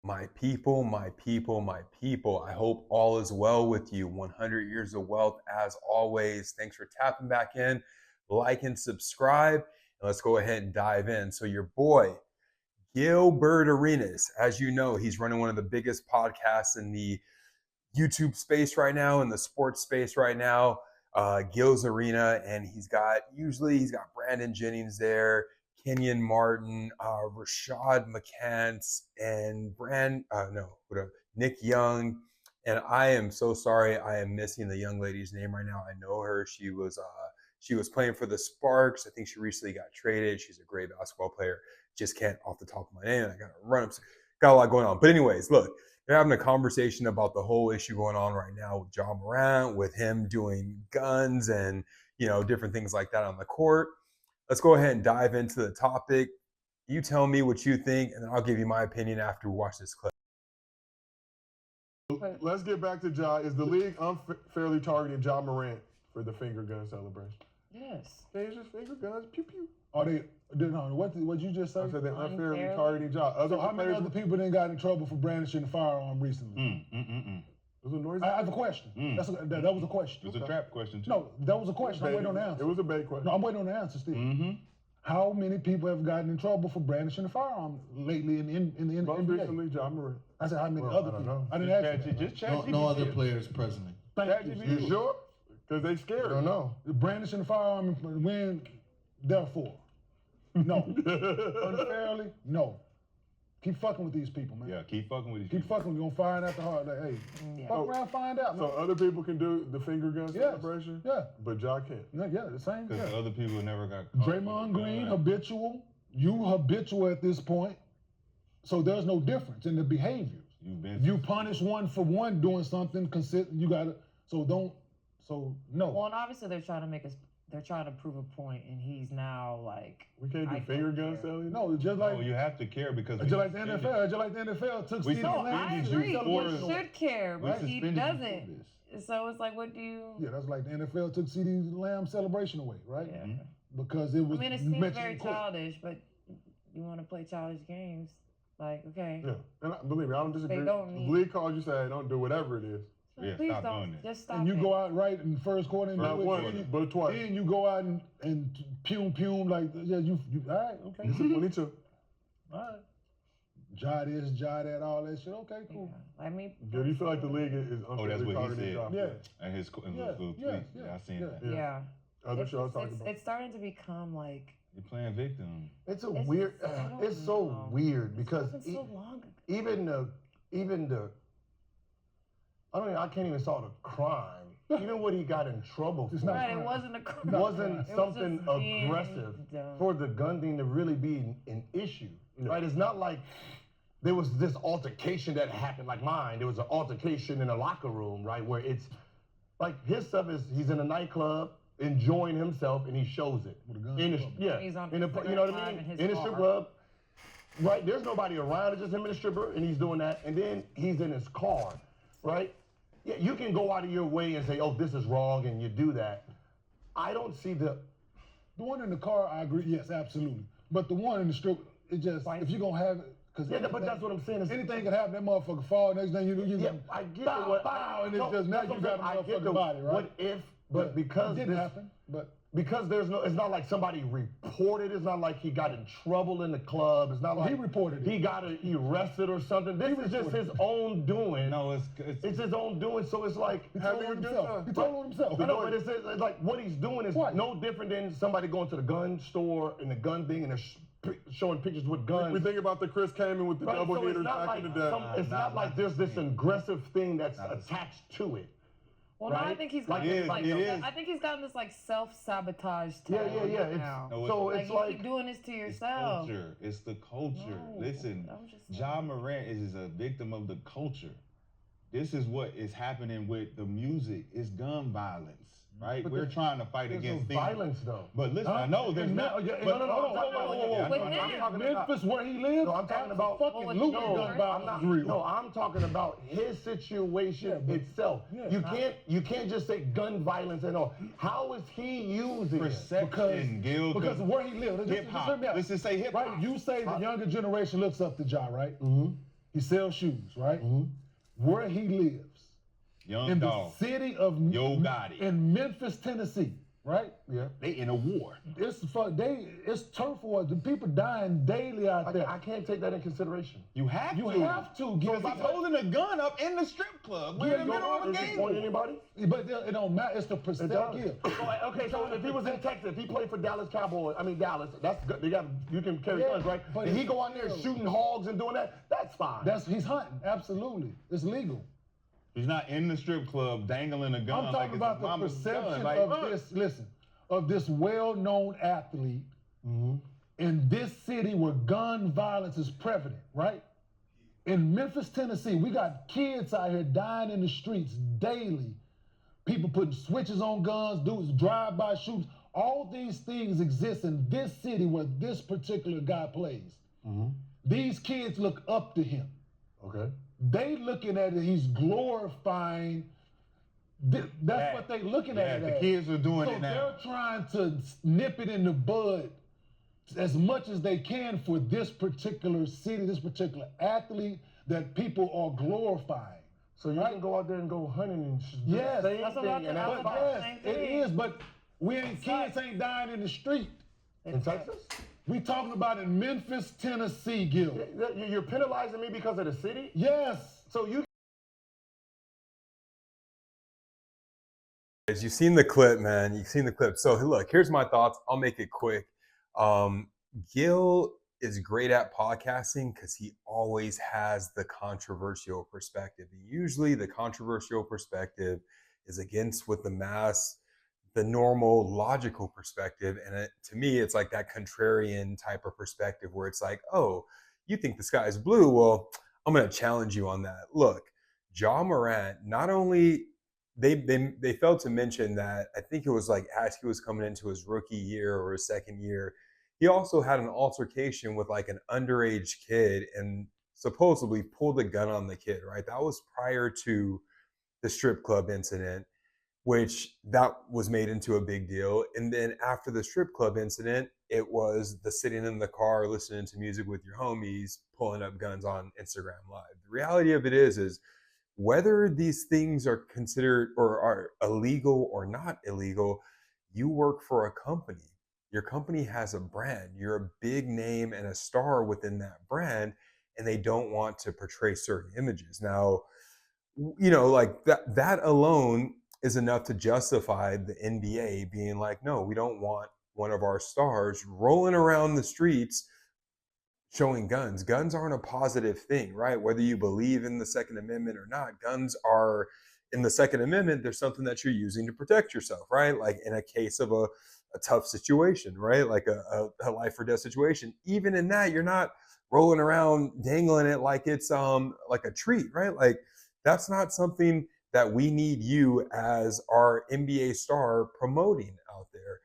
My people, my people, my people. I hope all is well with you. 100 years of wealth as always. Thanks for tapping back in. Like and subscribe. And let's go ahead and dive in. So your boy, Gilbert Arenas, as you know, he's running one of the biggest podcasts in the YouTube space right now, in the sports space right now, Gils Arena, and he's got Brandon Jennings there, Kenyon Martin, Rashad McCants, and Nick Young. And I am so sorry, I am missing the young lady's name right now. I know her. She was playing for the Sparks. I think she recently got traded. She's a great basketball player. Just can't off the top of my name. I got to run. Got a lot going on. But anyways, look, they're having a conversation about the whole issue going on right now with Ja Morant, with him doing guns and, different things like that on the court. Let's go ahead and dive into the topic. You tell me what you think, and then I'll give you my opinion after we watch this clip. Let's get back to Ja. Is the league unfairly targeting Ja Morant for the finger gun celebration? Yes. They just finger guns, pew pew. Are they? What you just say? I said they're unfairly targeting Ja. So how many other people didn't got in trouble for brandishing a firearm recently? Was it noisy? I have a question. That was a question. It was a trap question too. No, that was a question. I'm waiting on the answer. It was a bait question. No, I'm waiting on the answer still. How many people have gotten in trouble for brandishing a firearm lately in the Most NBA? recently, Ja Morant. I said how many other people? Know. I didn't ask you that. Just chat. No other players presently. Thank you. You sure? Because they scared. I don't know. Brandishing a firearm and when, therefore. No. Unfairly, no. Keep fucking with these people, man. Yeah, keep fucking with these Keep people. fucking. You're gonna find out the hard. Like, hey, fuck around, find out, man. So other people can do the finger gun celebration? Yeah. But Ja can't. Yeah, the same. Because Yeah. other people never got caught. Draymond Green, habitual. You habitual at this point. So there's no difference in the behaviors. You punish one for one doing something consistent. You gotta. So no. Well, and obviously they're trying to prove a point, and he's now like. We can't do finger gun celebration? No, just like. No, you have to care because. Just like the NFL. Just like the NFL took. No, I agree. He should care, but he suspended you for doesn't. So it's like, what do you? Yeah, that's like the NFL took CeeDee Lamb celebration away, right? Yeah. Because it was. I mean, it seems very childish, but you want to play childish games, like okay. Yeah, and believe me, I don't disagree. don't The need- league calls you say don't do whatever it is. Yeah, Please stop don't. doing that. Just stop. And you it. go out right in the first quarter and Not do it. once, but twice. Then you go out and pume like you all right, okay. It's a 22. All right. Ja this, ja that, all that shit. Okay, cool. Yeah. I mean, Do you feel like the league is Oh, that's unfairly what he targeting said. Ja? Yeah. And his little tweet. yeah, I seen yeah. that. yeah. Other shows talking about. It's starting to become like. You're playing victim. It's a It's- weird. I don't It's so know. weird because It's so long ago. even the. I can't even saw the crime. Even what he got in trouble for. Right, it wasn't a crime. Wasn't It was something just being aggressive dumb. for the gun thing to really be an issue, right? It's not like there was this altercation that happened like mine. There was an altercation in a locker room, right? Where it's like his stuff is he's in a nightclub enjoying himself and he shows it. With a gun In club. yeah, He's on in a, you know what I in mean? his In a car. strip club, right? There's nobody around. It's just him and the stripper, and he's doing that. And then he's in his car, right? Yeah, you can go out of your way and say, "Oh, this is wrong," and you do that. I don't see the one in the car, I agree. Yes, absolutely. But the one in the strip, it just if you're gonna have it, because but that's what I'm saying. Anything can happen. That motherfucker fall. Next thing you Yeah, I get bow, what bow, and it's no, just now that's you what got a I'm saying. I get motherfucking body, right? What if? But Yeah. because it didn't this, happen, but. Because there's no, it's not like somebody reported. It's not like he got in trouble in the club. It's not like he reported it. He got arrested or something. This is just his own doing. No, it's his own doing. So it's like He told on himself. He told on himself. I know, but it's like what he's doing is no different than somebody going to the gun store and the gun thing and they're showing pictures with guns. We think about the Chris Kaman with the double so hitters it's not back in the day. it's not like there's this aggressive thing that's attached to it. Well, no, I think he's gotten this, I think he's gotten this like self-sabotage type now. So like, it's you like keep doing this to It's yourself. culture. It's the culture. No, Listen, I'm just Ja Morant is a victim of the culture. This is what is happening with the music. It's gun violence. right? But We're trying to fight there's against no things. violence, though. But listen, I know there's not. Memphis, where he lives, No, I'm talking about fucking looting gun violence is real. No, I'm talking about his situation itself. You can't just say gun violence and all. How is he using perception, Gil? Because where he lives, hip hop. Let's just say hip hop. Right, you say the younger generation looks up to Ja, right? Mm-hmm. He sells shoes, right? Where he lives, Young dog. The city of Yo Gotti. in Memphis, Tennessee, right? Yeah. They in a war. It's turf wars. The people dying daily out there. I can't take that in consideration. You have You to. have to. So if I'm holding a gun up in the strip club, we're in the middle of a game. Point anybody? But it don't matter. It's the perspective. Okay, so if he was in Texas, if he played for Dallas Cowboys, Dallas, that's good. You can carry guns, right? But and he go out there shooting hogs and doing that, that's fine. He's hunting. Absolutely, it's legal. He's not in the strip club dangling a gun. I'm talking about the perception of this. Listen, of this well-known athlete in this city where gun violence is prevalent, right? In Memphis, Tennessee, we got kids out here dying in the streets daily. People putting switches on guns, dudes drive-by shootings. All these things exist in this city where this particular guy plays. These kids look up to him. Okay. They looking at it, he's glorifying. That's what they looking at it the as. kids are doing so it now. They're trying to nip it in the bud as much as they can for this particular city, this particular athlete that people are glorifying. So you can go out there and go hunting and yes, same that's thing, and that's fine. yes, it is. But kids ain't dying in the street. In Texas? We talking about in Memphis, Tennessee, Gil. You're penalizing me because of the city? Yes. So you. You've seen the clip, man. You've seen the clip. So look, here's my thoughts. I'll make it quick. Gil is great at podcasting because he always has the controversial perspective. Usually the controversial perspective is against what the normal logical perspective. And to me, it's like that contrarian type of perspective where it's like, oh, you think the sky is blue? Well, I'm going to challenge you on that. Look, Ja Morant, not only they failed to mention that I think it was like as he was coming into his rookie year or his second year, he also had an altercation with like an underage kid and supposedly pulled a gun on the kid, right? That was prior to the strip club incident, which that was made into a big deal. And then after the strip club incident, it was the sitting in the car, listening to music with your homies, pulling up guns on Instagram Live. The reality of it is whether these things are considered or are illegal or not illegal, you work for a company. Your company has a brand. You're a big name and a star within that brand, and they don't want to portray certain images. Now, like that alone is enough to justify the NBA being like, no, we don't want one of our stars rolling around the streets showing guns. Guns aren't a positive thing, right? Whether you believe in the Second Amendment or not, guns are, in the Second Amendment, there's something that you're using to protect yourself, right? Like in a case of a tough situation, right? Like a life or death situation. Even in that, you're not rolling around dangling it like it's like a treat, right? Like that's not something that we need you as our NBA star promoting out there.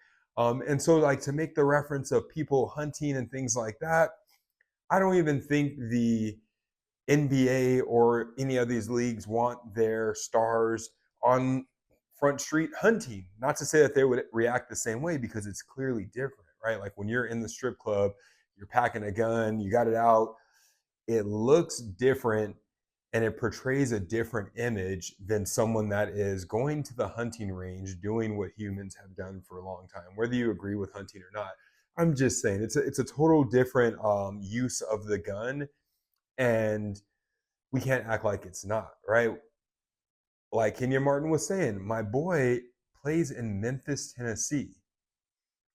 And so like to make the reference of people hunting and things like that, I don't even think the NBA or any of these leagues want their stars on Front Street hunting. Not to say that they would react the same way because it's clearly different, right? Like when you're in the strip club, you're packing a gun, you got it out, it looks different and it portrays a different image than someone that is going to the hunting range, doing what humans have done for a long time, whether you agree with hunting or not. I'm just saying it's a total different use of the gun, and we can't act like it's not, right? Like Kenya Martin was saying, my boy plays in Memphis, Tennessee,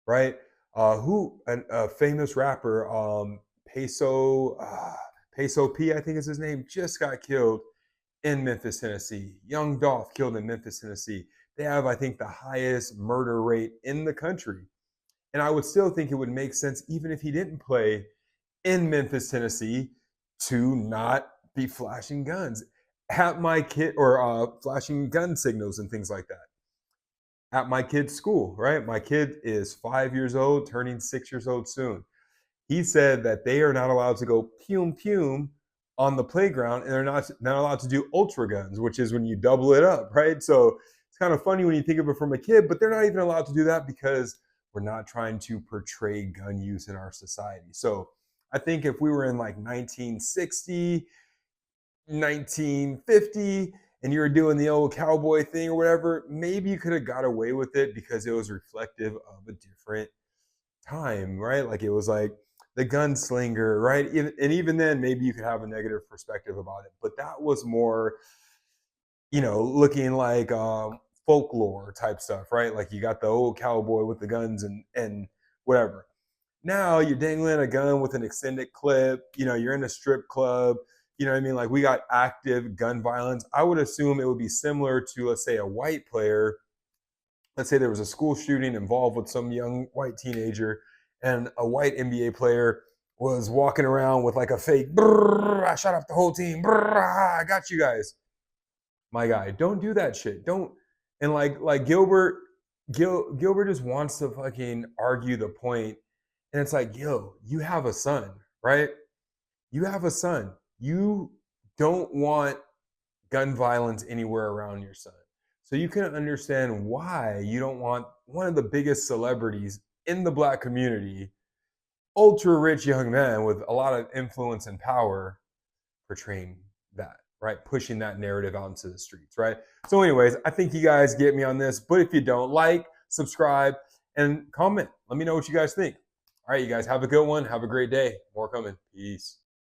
right? A famous rapper, Peso P, I think is his name, just got killed in Memphis, Tennessee. Young Dolph killed in Memphis, Tennessee. They have, I think, the highest murder rate in the country. And I would still think it would make sense, even if he didn't play in Memphis, Tennessee, to not be flashing guns at my kid or flashing gun signals and things like that at my kid's school, right? My kid is 5 years old, turning 6 years old soon. He said that they are not allowed to go pume pume on the playground, and they're not allowed to do ultra guns, which is when you double it up, right? So it's kind of funny when you think of it from a kid, but they're not even allowed to do that because we're not trying to portray gun use in our society. So I think if we were in like 1960, 1950 and you were doing the old cowboy thing or whatever, maybe you could have got away with it because it was reflective of a different time, right? Like it was like the gunslinger, right? And even then, maybe you could have a negative perspective about it. But that was more, looking like folklore type stuff, right? Like you got the old cowboy with the guns and whatever. Now you're dangling a gun with an extended clip. You're in a strip club. You know what I mean? Like we got active gun violence. I would assume it would be similar to, let's say, a white player. Let's say there was a school shooting involved with some young white teenager, and a white NBA player was walking around with like a fake, I shot up the whole team, I got you guys. My guy, don't do that shit. Don't. And like Gilbert just wants to fucking argue the point. And it's like, yo, you have a son, right? You have a son. You don't want gun violence anywhere around your son. So you can understand why you don't want one of the biggest celebrities in the Black community, ultra rich young man with a lot of influence and power, portraying that, right? Pushing that narrative out into the streets, right? So anyways, I think you guys get me on this. But if you don't, like, subscribe, and comment. Let me know what you guys think. All right, you guys have a good one. Have a great day. More coming. Peace.